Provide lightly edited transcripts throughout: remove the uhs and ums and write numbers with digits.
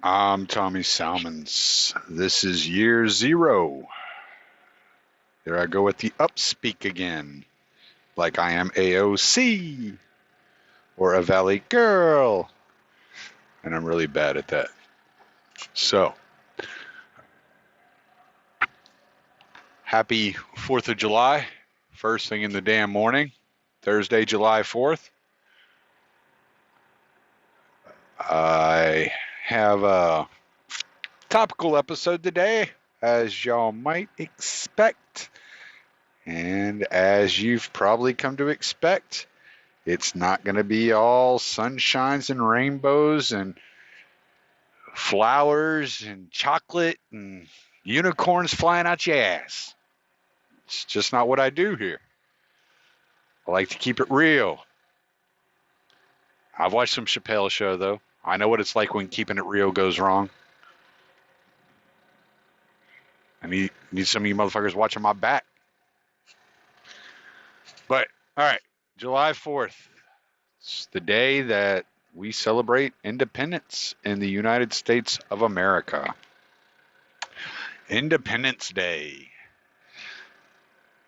I'm Tommy Salmons. This is year zero. There I go with the upspeak again, like I am AOC or a Valley Girl, and I'm really bad at that. So, happy 4th of July, first thing in the damn morning, Thursday, July 4th. I have a topical episode today, as y'all might expect. And as you've probably come to expect, it's not going to be all sunshines and rainbows and flowers and chocolate and unicorns flying out your ass. It's just not what I do here. I like to keep it real. I've watched some Chappelle show, though. I know what it's like when keeping it real goes wrong. I need some of you motherfuckers watching my back. But, all right, July 4th. It's the day that we celebrate independence in the United States of America. Independence Day.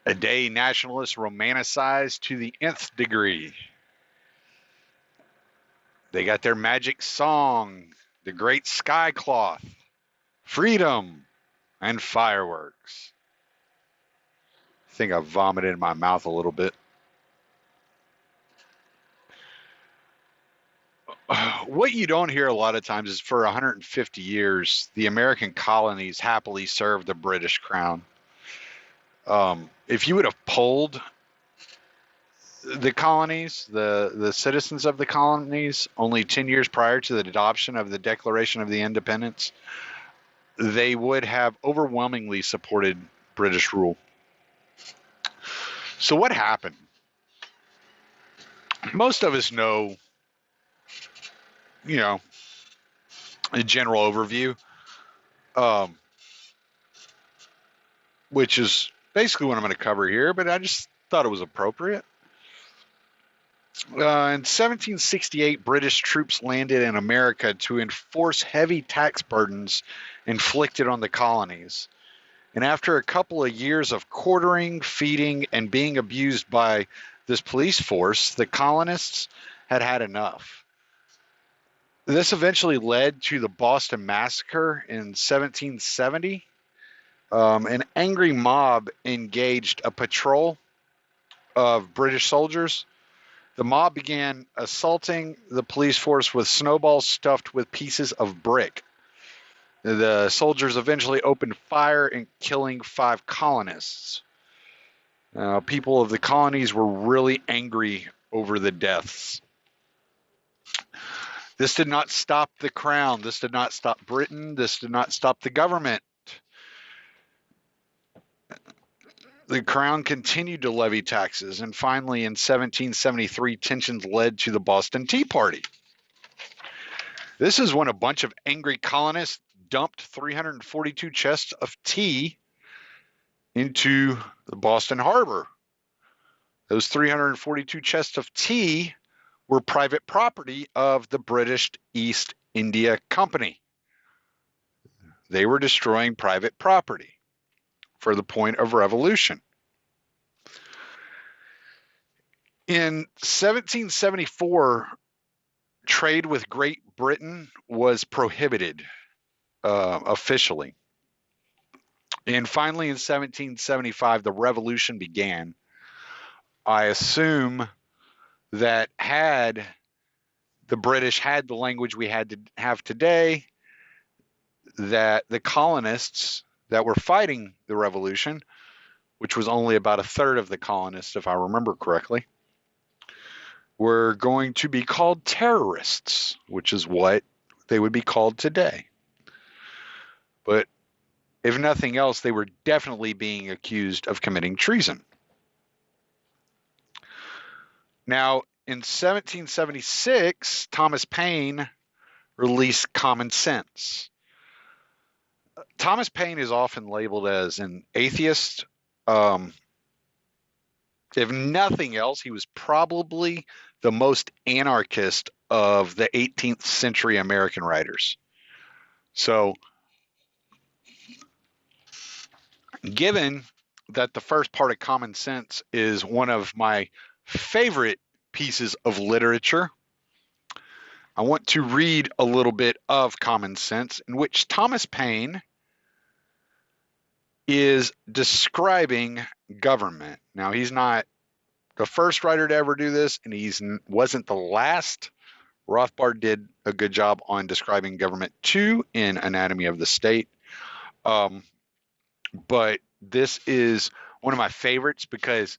A day nationalists romanticize to the nth degree. They got their magic song, the Great Sky Cloth, freedom, and fireworks. I think I vomited in my mouth a little bit. What you don't hear a lot of times is for 150 years, the American colonies happily served the British crown. If you would have polled the colonies, the citizens of the colonies, only 10 years prior to the adoption of the Declaration of the Independence, they would have overwhelmingly supported British rule. So what happened? Most of us know, a general overview, which is basically what I'm going to cover here, but I just thought it was appropriate. In 1768, British troops landed in America to enforce heavy tax burdens inflicted on the colonies. And after a couple of years of quartering, feeding, and being abused by this police force, the colonists had had enough. This eventually led to the Boston Massacre in 1770. An angry mob engaged a patrol of British soldiers. The mob began assaulting the police force with snowballs stuffed with pieces of brick. The soldiers eventually opened fire and killing 5 colonists. People of the colonies were really angry over the deaths. This did not stop the crown. This did not stop Britain. This did not stop the government. The crown continued to levy taxes, and finally in 1773, tensions led to the Boston Tea Party. This is when a bunch of angry colonists dumped 342 chests of tea into the Boston Harbor. Those 342 chests of tea were private property of the British East India Company. They were destroying private property for the point of revolution. In 1774, trade with Great Britain was prohibited officially. And finally, in 1775, the revolution began. I assume that had the British had the language we had to have today, that the colonists that were fighting the revolution, which was only about a third of the colonists, if I remember correctly, were going to be called terrorists, which is what they would be called today. But if nothing else, they were definitely being accused of committing treason. Now, in 1776, Thomas Paine released Common Sense. Thomas Paine is often labeled as an atheist. If nothing else, he was probably the most anarchist of the 18th century American writers. So, given that the first part of Common Sense is one of my favorite pieces of literature, I want to read a little bit of Common Sense, in which Thomas Paine is describing government. Now, he's not the first writer to ever do this, and he wasn't the last. Rothbard did a good job on describing government too in Anatomy of the State. But this is one of my favorites because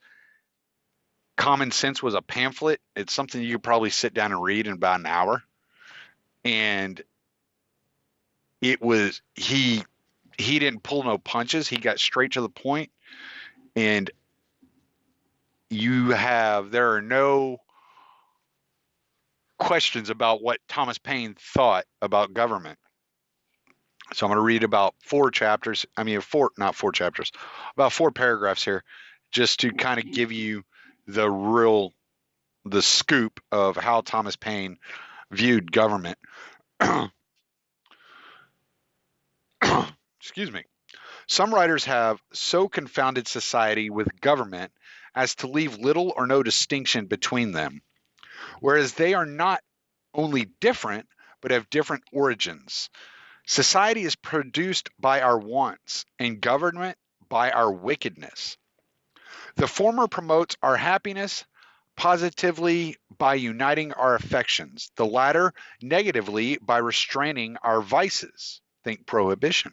Common Sense was a pamphlet. It's something you could probably sit down and read in about an hour. And it was, he didn't pull no punches. He got straight to the point. And there are no questions about what Thomas Paine thought about government. So I'm going to read about about 4 paragraphs here, just to kind of give you the scoop of how Thomas Paine viewed government. Excuse me. Some writers have so confounded society with government as to leave little or no distinction between them, whereas they are not only different, but have different origins. Society is produced by our wants, and government by our wickedness. The former promotes our happiness positively by uniting our affections, the latter negatively by restraining our vices. Think prohibition.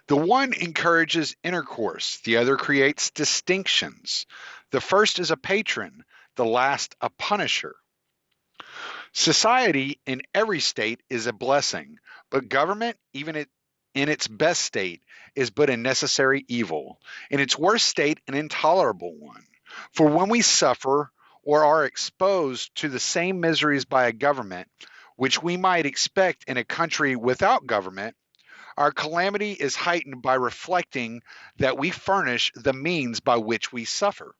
The one encourages intercourse, the other creates distinctions. The first is a patron, the last a punisher. Society in every state is a blessing, but government, even in its best state, is but a necessary evil. In its worst state, an intolerable one. For when we suffer or are exposed to the same miseries by a government, which we might expect in a country without government, our calamity is heightened by reflecting that we furnish the means by which we suffer.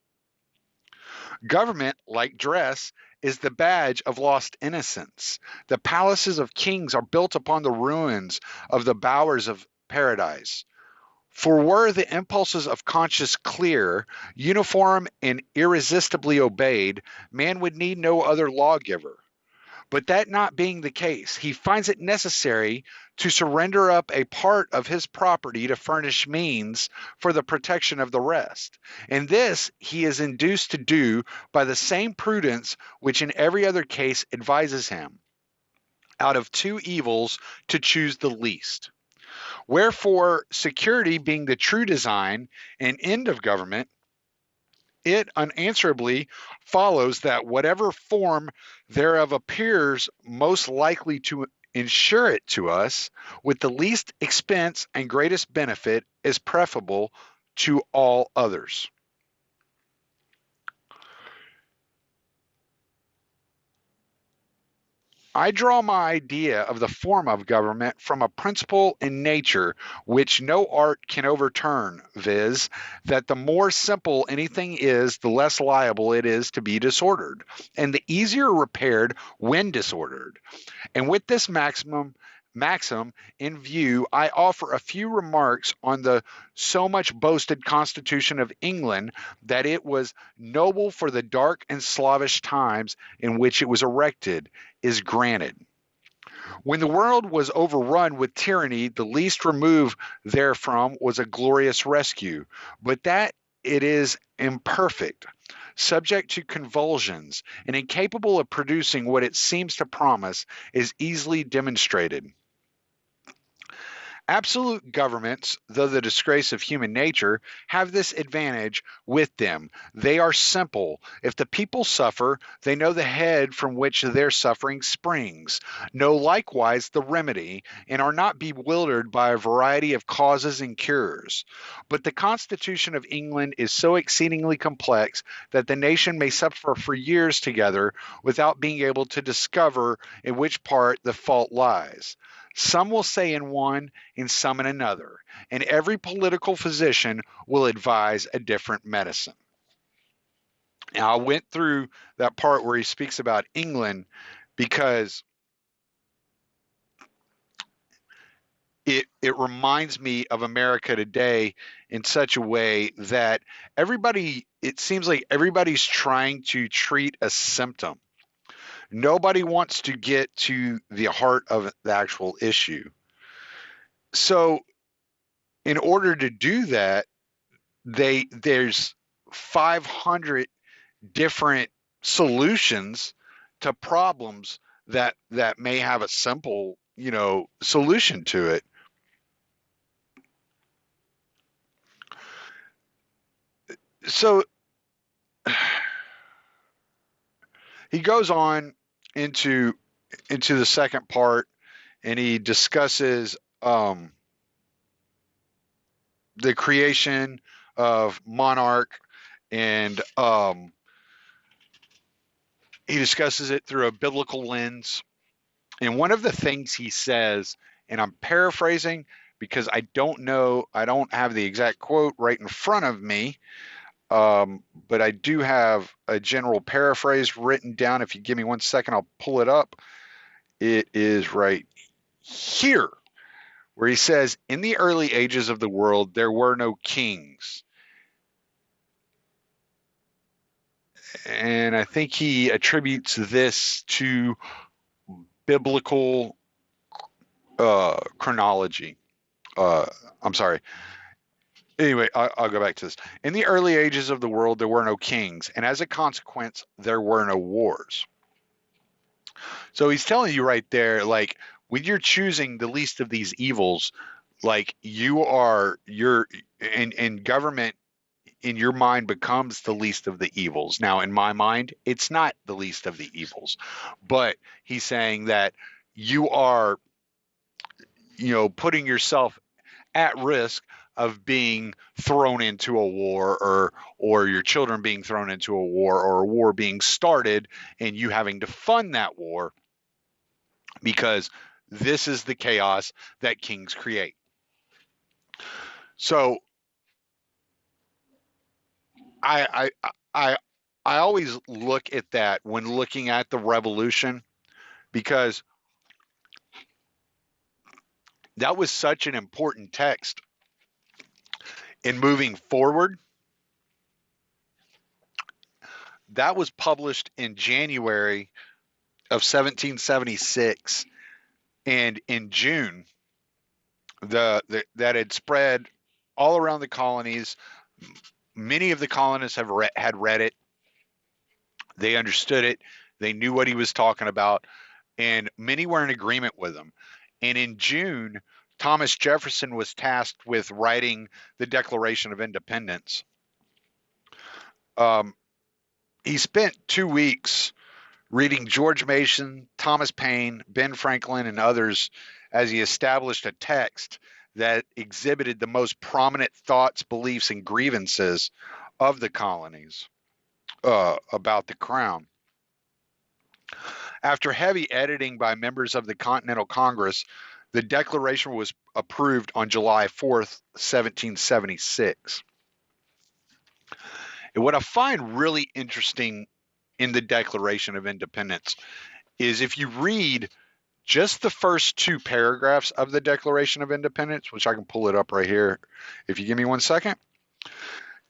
Government, like dress, is the badge of lost innocence. The palaces of kings are built upon the ruins of the bowers of paradise. For were the impulses of conscience clear, uniform, and irresistibly obeyed, man would need no other lawgiver. But that not being the case, he finds it necessary to surrender up a part of his property to furnish means for the protection of the rest. And this he is induced to do by the same prudence which in every other case advises him, out of 2 evils to choose the least. Wherefore, security being the true design and end of government, it unanswerably follows that whatever form thereof appears most likely to ensure it to us with the least expense and greatest benefit is preferable to all others. I draw my idea of the form of government from a principle in nature which no art can overturn, viz., that the more simple anything is, the less liable it is to be disordered, and the easier repaired when disordered. And with this maxim in view, I offer a few remarks on the so much boasted Constitution of England, that it was noble for the dark and slavish times in which it was erected, is granted. When the world was overrun with tyranny, the least remove therefrom was a glorious rescue, but that it is imperfect, subject to convulsions, and incapable of producing what it seems to promise, is easily demonstrated. Absolute governments, though the disgrace of human nature, have this advantage with them. They are simple. If the people suffer, they know the head from which their suffering springs, know likewise the remedy, and are not bewildered by a variety of causes and cures. But the Constitution of England is so exceedingly complex that the nation may suffer for years together without being able to discover in which part the fault lies. Some will say in one, and some in another, and every political physician will advise a different medicine. Now, I went through that part where he speaks about England because it reminds me of America today in such a way that it seems like everybody's trying to treat a symptom. Nobody wants to get to the heart of the actual issue. So in order to do that, there's 500 different solutions to problems that may have a simple, solution to it. So he goes on into the second part, and he discusses the creation of Monarch, and he discusses it through a biblical lens. And one of the things he says, and I'm paraphrasing because I don't know, I don't have the exact quote right in front of me, but I do have a general paraphrase written down. If you give me 1 second, I'll pull it up. It is right here, where he says, "In the early ages of the world, there were no kings." And I think he attributes this to biblical chronology. I'm sorry. Anyway, I'll go back to this. In the early ages of the world, there were no kings, and as a consequence, there were no wars. So he's telling you right there, like, when you're choosing the least of these evils, like and government in your mind becomes the least of the evils. Now, in my mind, it's not the least of the evils, but he's saying that you are, putting yourself at risk of being thrown into a war, or your children being thrown into a war, or a war being started and you having to fund that war, because this is the chaos that kings create. So I I I I always look at that when looking at the revolution, because that was such an important text in moving forward. That was published in January of 1776, and in June, that had spread all around the colonies. Many of the colonists had read it. They understood it. They knew what he was talking about, and many were in agreement with him. And in June, Thomas Jefferson was tasked with writing the Declaration of Independence. He spent 2 weeks reading George Mason, Thomas Paine, Ben Franklin, and others as he established a text that exhibited the most prominent thoughts, beliefs, and grievances of the colonies about the crown. After heavy editing by members of the Continental Congress, the Declaration was approved on July 4th, 1776. And what I find really interesting in the Declaration of Independence is if you read just the first 2 paragraphs of the Declaration of Independence, which I can pull it up right here if you give me 1 second.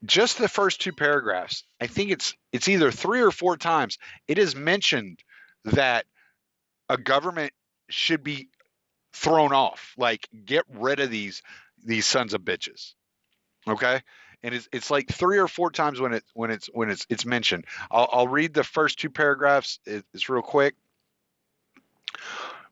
Just the first 2 paragraphs, I think it's either 3 or 4 times it is mentioned that a government should be thrown off, like get rid of these sons of bitches. Okay, and it's like 3 or 4 times when it's mentioned. I'll read the first 2 paragraphs. It's real quick.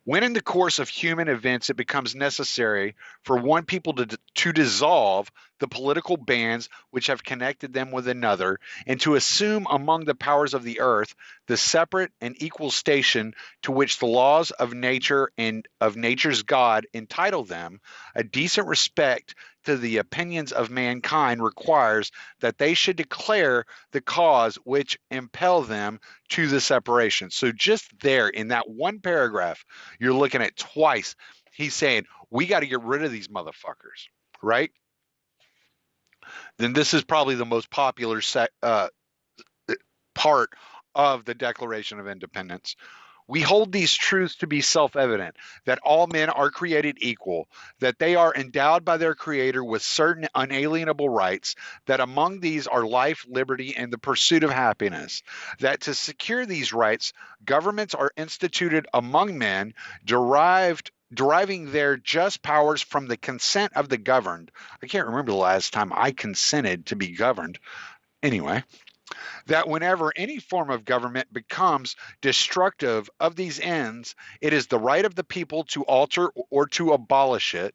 When in the course of human events it becomes necessary for one people to dissolve the political bands which have connected them with another, and to assume among the powers of the earth the separate and equal station to which the laws of nature and of nature's God entitle them, a decent respect to the opinions of mankind requires that they should declare the cause which impel them to the separation. So just there in that 1 paragraph, you're looking at twice. He's saying, we got to get rid of these motherfuckers, right? Then this is probably the most popular part of the Declaration of Independence, We hold these truths to be self-evident, that all men are created equal, that they are endowed by their Creator with certain unalienable rights, that among these are life, liberty, and the pursuit of happiness, that to secure these rights, governments are instituted among men, deriving their just powers from the consent of the governed. I can't remember the last time I consented to be governed. Anyway, that whenever any form of government becomes destructive of these ends, it is the right of the people to alter or to abolish it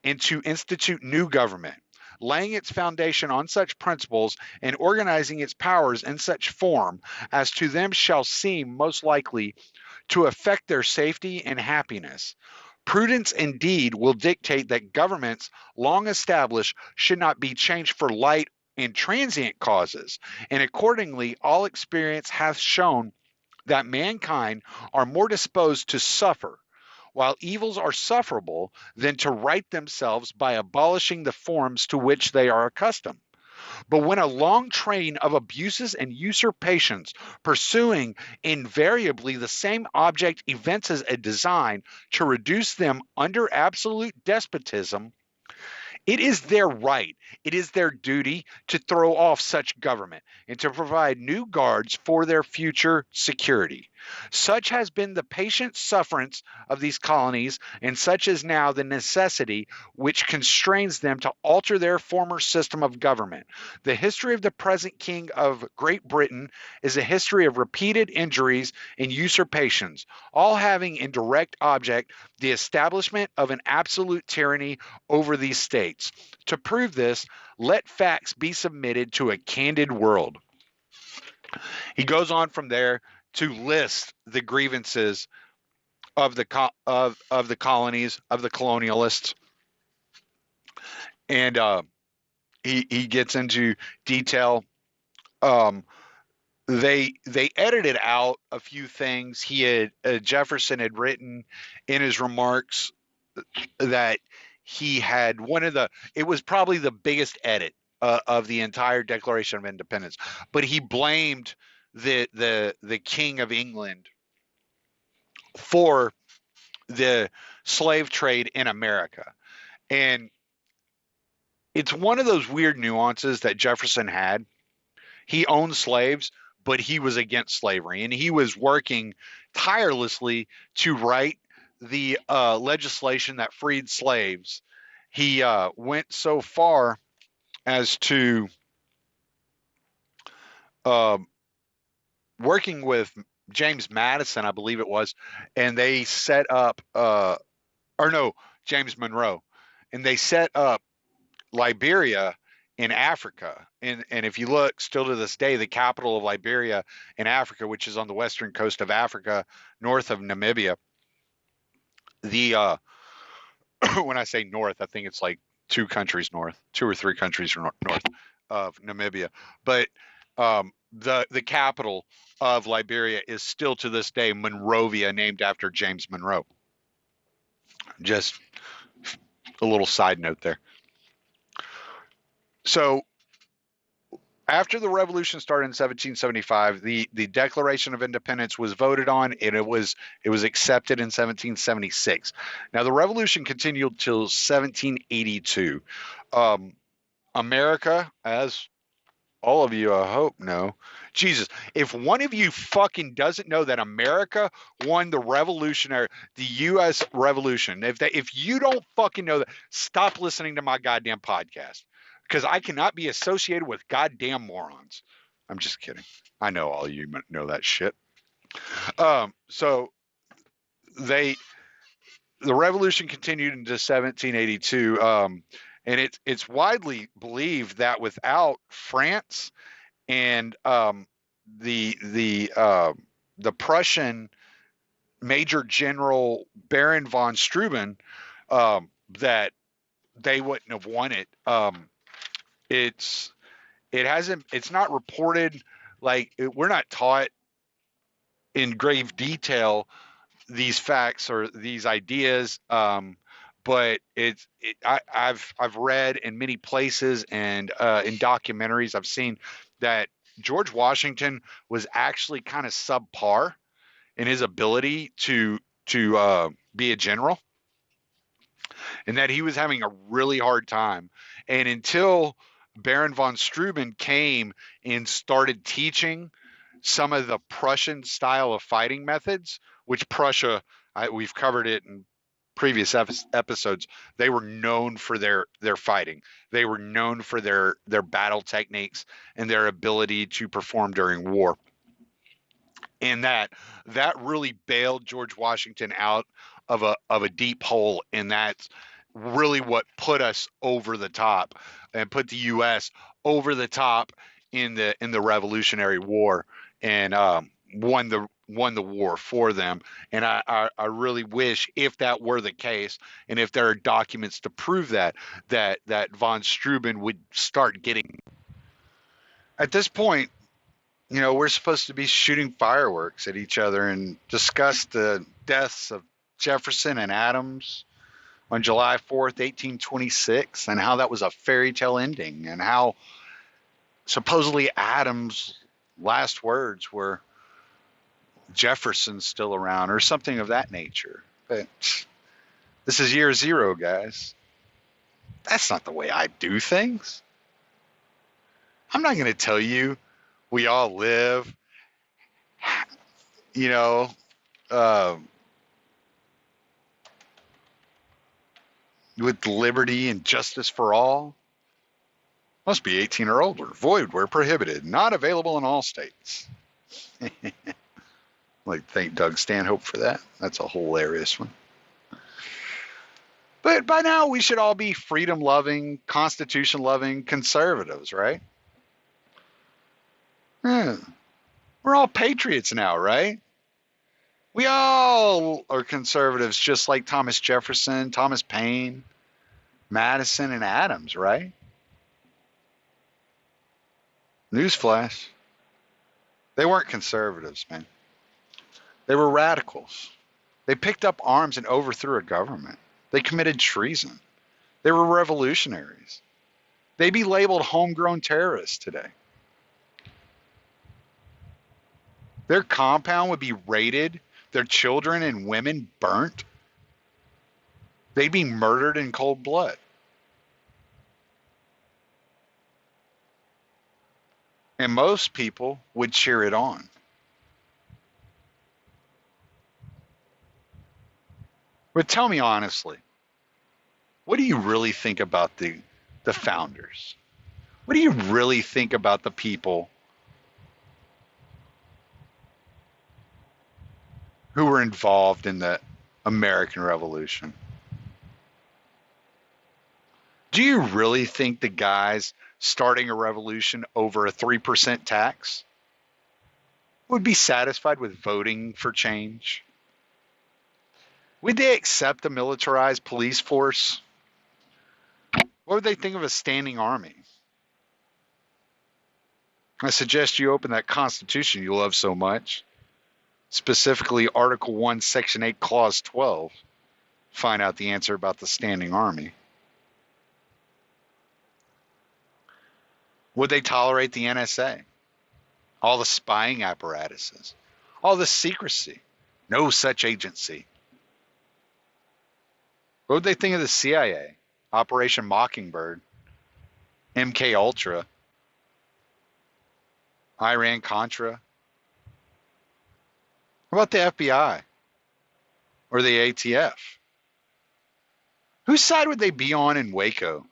and to institute new government, laying its foundation on such principles and organizing its powers in such form as to them shall seem most likely to affect their safety and happiness. Prudence indeed will dictate that governments long established should not be changed for light and transient causes, and accordingly all experience hath shown that mankind are more disposed to suffer, while evils are sufferable, than to right themselves by abolishing the forms to which they are accustomed. But when a long train of abuses and usurpations, pursuing invariably the same object, evinces a design to reduce them under absolute despotism, it is their right, it is their duty to throw off such government and to provide new guards for their future security. Such has been the patient sufferance of these colonies, and such is now the necessity which constrains them to alter their former system of government. The history of the present King of Great Britain is a history of repeated injuries and usurpations, all having in direct object the establishment of an absolute tyranny over these states. To prove this, let facts be submitted to a candid world. He goes on from there to list the grievances of of the colonies, of the colonialists, and he gets into detail. Um, they edited out a few things he had Jefferson had written in his remarks that he had one of the it was probably the biggest edit of the entire Declaration of Independence, but he blamed the King of England for the slave trade in America. And it's one of those weird nuances that Jefferson had. He owned slaves, but he was against slavery, and he was working tirelessly to write the legislation that freed slaves. He went so far as to uh, working with James Madison, I believe it was, and they set up, or no, James Monroe, and they set up Liberia in Africa. And if you look, still to this day, the capital of Liberia in Africa, which is on the western coast of Africa, north of Namibia, the when I say north, I think it's like two or three countries north of Namibia. But the capital of Liberia is still to this day Monrovia, named after James Monroe. Just a little side note there. So after the revolution started in 1775, the Declaration of Independence was voted on, and it was accepted in 1776. Now the revolution continued till 1782. America, as all of you, I hope, know. Jesus, if one of you fucking doesn't know that America won the U.S. Revolution, if you don't fucking know that, stop listening to my goddamn podcast, because I cannot be associated with goddamn morons. I'm just kidding. I know all of you know that shit. So the revolution continued into 1782. And it's widely believed that without France and the Prussian Major General Baron von Steuben, that they wouldn't have won it. It's not reported, like we're not taught in grave detail these facts or these ideas. But I've read in many places and in documentaries I've seen that George Washington was actually kind of subpar in his ability to be a general, and that he was having a really hard time. And until Baron von Steuben came and started teaching some of the Prussian style of fighting methods, which Prussia, we've covered it in previous episodes, they were known for their fighting. They were known for their battle techniques and their ability to perform during war. And that really bailed George Washington out of a deep hole, and that's really what put us over the top and put the U.S. over the top in the Revolutionary War, and won the war for them. And I really wish, if that were the case, and if there are documents to prove that von Steuben would start getting. At this point, we're supposed to be shooting fireworks at each other and discuss the deaths of Jefferson and Adams on July 4th, 1826, and how that was a fairy tale ending, and how supposedly Adams' last words were Jefferson's still around, or something of that nature. But this is year zero, guys. That's not the way I do things. I'm not going to tell you we all live, uh, with liberty and justice for all. Must be 18 or older. Void where prohibited. Not available in all states. Thank Doug Stanhope for that. That's a hilarious one. But by now, we should all be freedom-loving, Constitution-loving conservatives, right? Yeah. We're all patriots now, right? We all are conservatives, just like Thomas Jefferson, Thomas Paine, Madison, and Adams, right? Newsflash. They weren't conservatives, man. They were radicals. They picked up arms and overthrew a government. They committed treason. They were revolutionaries. They'd be labeled homegrown terrorists today. Their compound would be raided, their children and women burnt. They'd be murdered in cold blood. And most people would cheer it on. But tell me honestly, what do you really think about the founders? What do you really think about the people who were involved in the American Revolution? Do you really think the guys starting a revolution over a 3% tax would be satisfied with voting for change? Would they accept a militarized police force? What would they think of a standing army? I suggest you open that Constitution you love so much, specifically Article 1, Section 8, Clause 12. Find out the answer about the standing army. Would they tolerate the NSA? All the spying apparatuses, all the secrecy, no such agency. What would they think of the CIA, Operation Mockingbird, MK Ultra, Iran-Contra? How about the FBI or the ATF? Whose side would they be on in Waco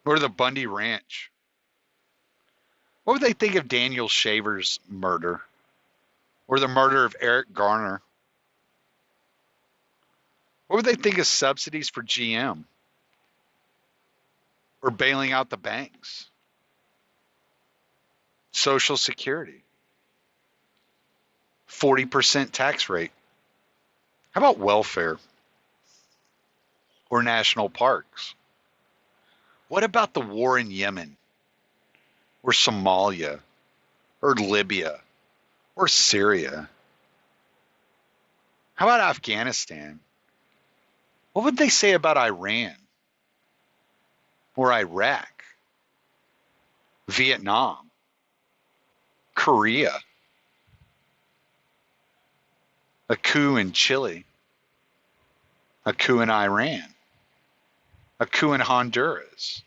or the Bundy Ranch? What would they think of Daniel Shaver's murder or the murder of Eric Garner? What would they think of subsidies for GM or bailing out the banks? Social Security, 40% tax rate. How about welfare or national parks? What about the war in Yemen or Somalia or Libya or Syria? How about Afghanistan? What would they say about Iran or Iraq, Vietnam, Korea? a coup in Chile, a coup in Iran, a coup in Honduras,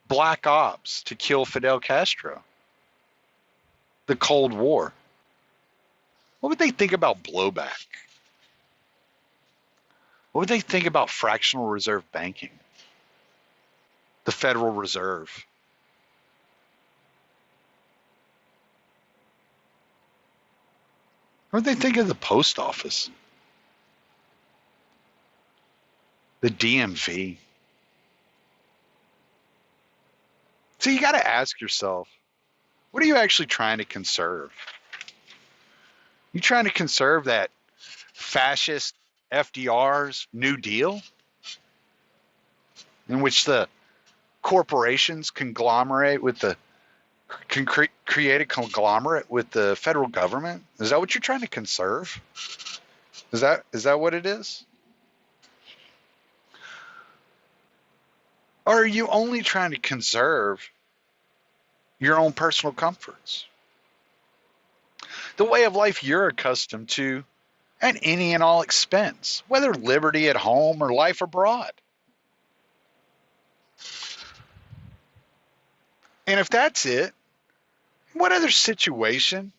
black ops to kill Fidel Castro, the Cold War. What would they think about blowback? What would they think about fractional reserve banking? The Federal Reserve? What would they think of the post office? The DMV? So you got to ask yourself, what are you actually trying to conserve? You trying to conserve that fascist FDR's New Deal, in which the corporations conglomerate with the create a conglomerate with the federal government? Is that what you're trying to conserve? Is that what it is? Or are you only trying to conserve your own personal comforts? The way of life you're accustomed to at any and all expense, whether liberty at home or life abroad. And if that's it, what other situation,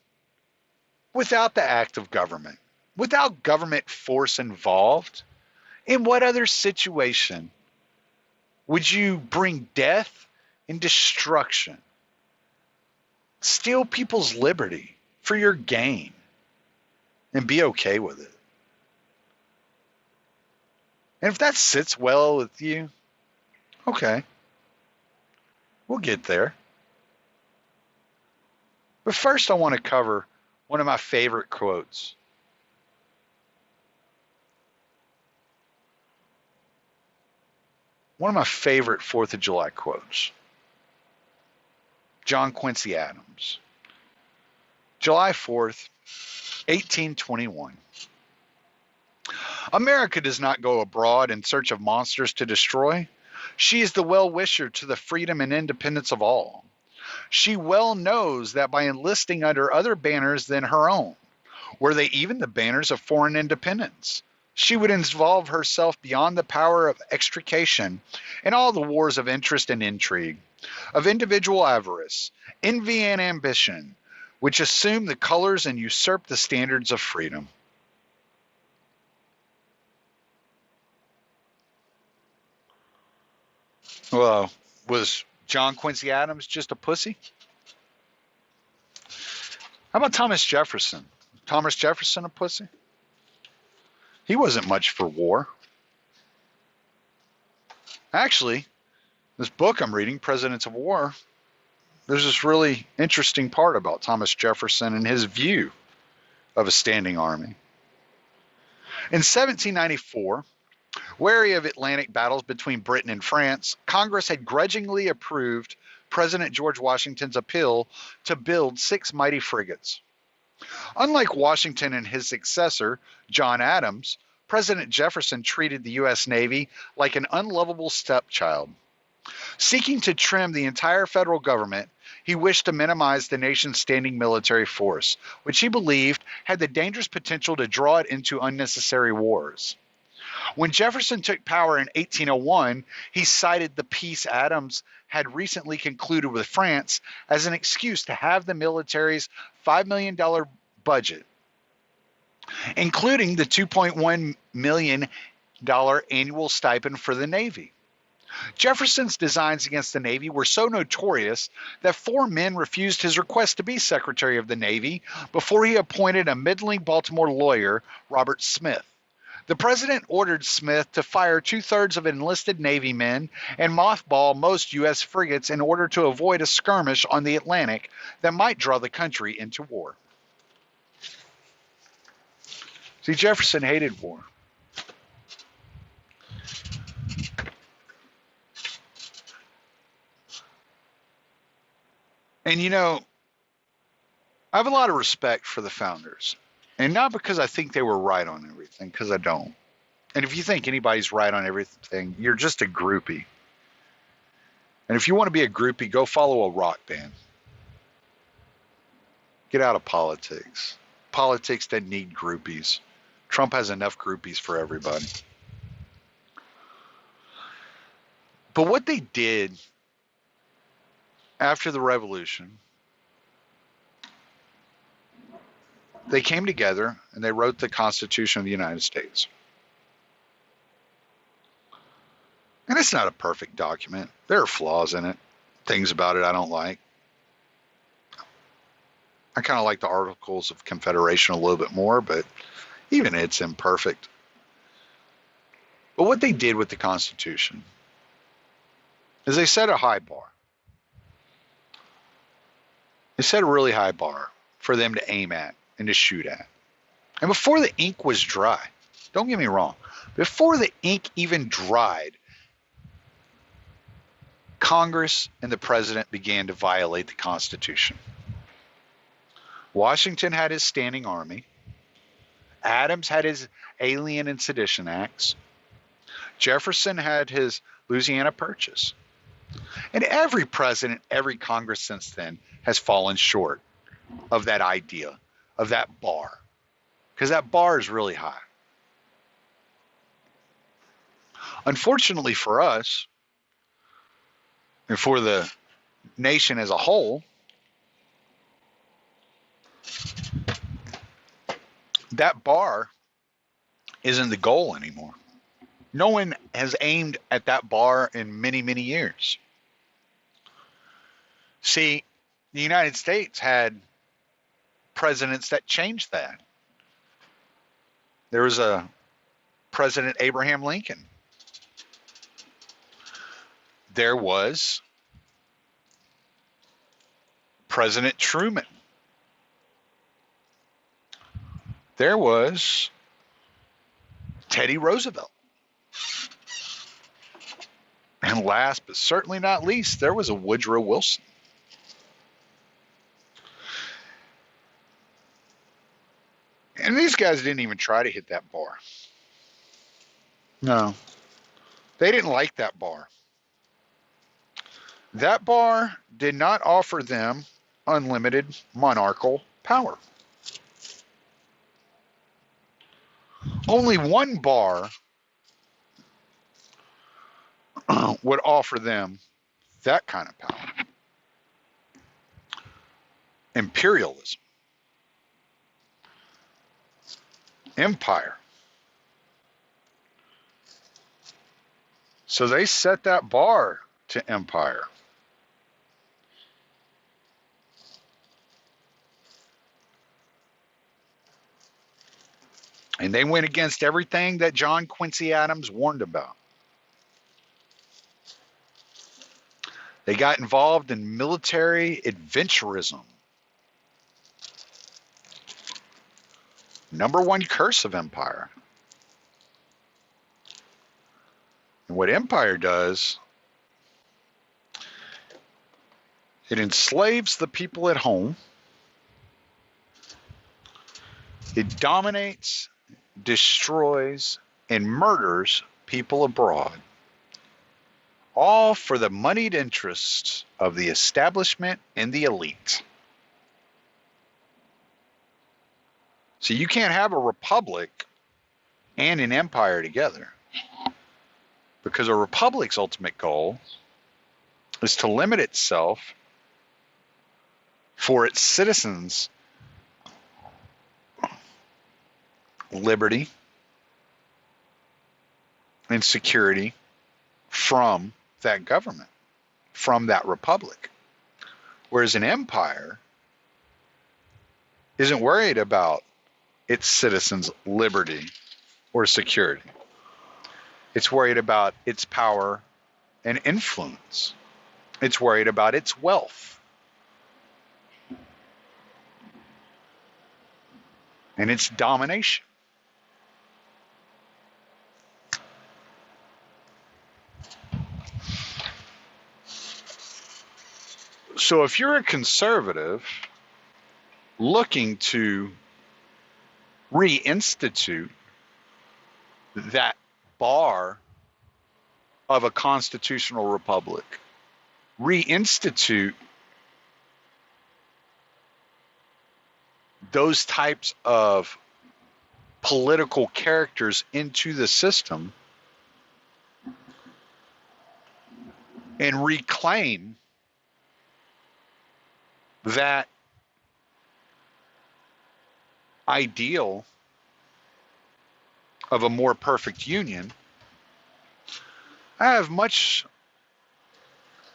without the act of government, without government force involved, in what other situation would you bring death and destruction, steal people's liberty for your gain, and be okay with it? And if that sits well with you, okay, we'll get there. But first, I want to cover one of my favorite quotes. One of my favorite 4th of July quotes. John Quincy Adams. July 4th, 1821. America does not go abroad in search of monsters to destroy. She is the well-wisher to the freedom and independence of all. She well knows that by enlisting under other banners than her own, were they even the banners of foreign independence, she would involve herself beyond the power of extrication in all the wars of interest and intrigue, of individual avarice, envy, and ambition, which assume the colors and usurp the standards of freedom. Well, was John Quincy Adams just a pussy? How about Thomas Jefferson? Thomas Jefferson a pussy? He wasn't much for war. Actually, this book I'm reading, Presidents of War, there's this really interesting part about Thomas Jefferson and his view of a standing army. In 1794, wary of Atlantic battles between Britain and France, Congress had grudgingly approved President George Washington's appeal to build 6 mighty frigates. Unlike Washington and his successor, John Adams, President Jefferson treated the U.S. Navy like an unlovable stepchild. Seeking to trim the entire federal government, he wished to minimize the nation's standing military force, which he believed had the dangerous potential to draw it into unnecessary wars. When Jefferson took power in 1801, he cited the peace Adams had recently concluded with France as an excuse to have the military's $5 million budget, including the $2.1 million annual stipend for the Navy. Jefferson's designs against the Navy were so notorious that 4 men refused his request to be Secretary of the Navy before he appointed a middling Baltimore lawyer, Robert Smith. The president ordered Smith to fire 2/3 of enlisted Navy men and mothball most U.S. frigates in order to avoid a skirmish on the Atlantic that might draw the country into war. See, Jefferson hated war. And you know, I have a lot of respect for the founders. And not because I think they were right on everything, because I don't. And if you think anybody's right on everything, you're just a groupie. And if you want to be a groupie, go follow a rock band. Get out of politics. Politics doesn't need groupies. Trump has enough groupies for everybody. But what they did after the revolution, they came together and they wrote the Constitution of the United States. And it's not a perfect document. There are flaws in it, things about it I don't like. I kind of like the Articles of Confederation a little bit more, but even it's imperfect. But what they did with the Constitution is they set a high bar. They set a really high bar for them to aim at and to shoot at. And before the ink was dry, don't get me wrong, before the ink even dried, Congress and the president began to violate the Constitution. Washington had his standing army. Adams had his Alien and Sedition Acts. Jefferson had his Louisiana Purchase. And every president, every Congress since then has fallen short of that idea, of that bar, because that bar is really high. Unfortunately for us, and for the nation as a whole, that bar isn't the goal anymore. No one has aimed at that bar in many, many years. See, the United States had presidents that changed that. There was a President Abraham Lincoln. There was President Truman. There was Teddy Roosevelt. And last but certainly not least, there was a Woodrow Wilson. And these guys didn't even try to hit that bar. No, they didn't like that bar. That bar did not offer them unlimited monarchical power. Only one bar would offer them that kind of power. Imperialism. Empire. So they set that bar to empire. And they went against everything that John Quincy Adams warned about. They got involved in military adventurism. Number one curse of empire. And what empire does, it enslaves the people at home. It dominates, destroys, and murders people abroad, all for the moneyed interests of the establishment and the elite. So you can't have a republic and an empire together, because a republic's ultimate goal is to limit itself for its citizens' liberty and security from that government, from that republic. Whereas an empire isn't worried about its citizens' liberty or security. It's worried about its power and influence. It's worried about its wealth and its domination. So if you're a conservative looking to reinstitute that bar of a constitutional republic, reinstitute those types of political characters into the system and reclaim that ideal of a more perfect union, I have much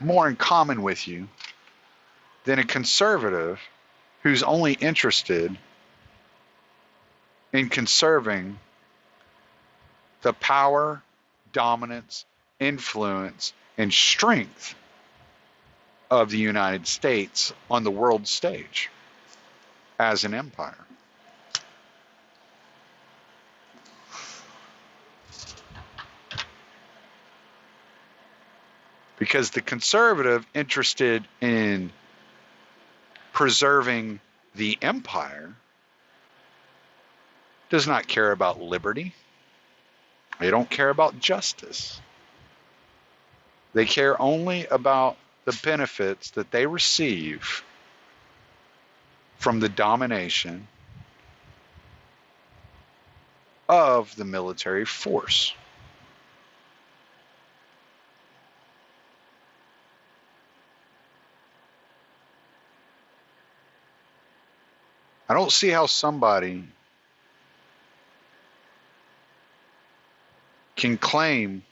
more in common with you than a conservative who's only interested in conserving the power, dominance, influence, and strength of the United States on the world stage as an empire. Because the conservative interested in preserving the empire does not care about liberty. They don't care about justice. They care only about the benefits that they receive from the domination of the military force. I don't see how somebody can claim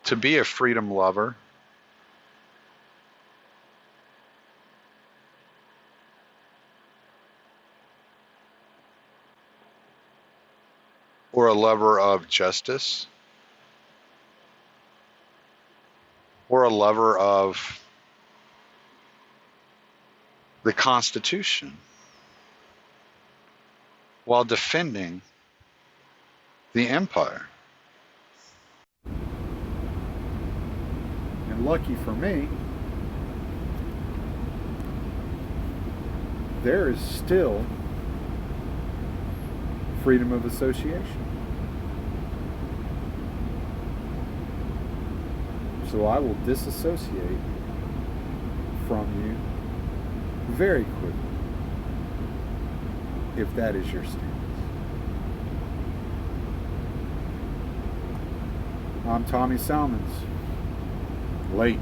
to be a freedom lover or a lover of justice or a lover of the Constitution while defending the empire. And lucky for me, there is still freedom of association. So I will disassociate from you very quickly if that is your stance. I'm Tommy Salmons. Late.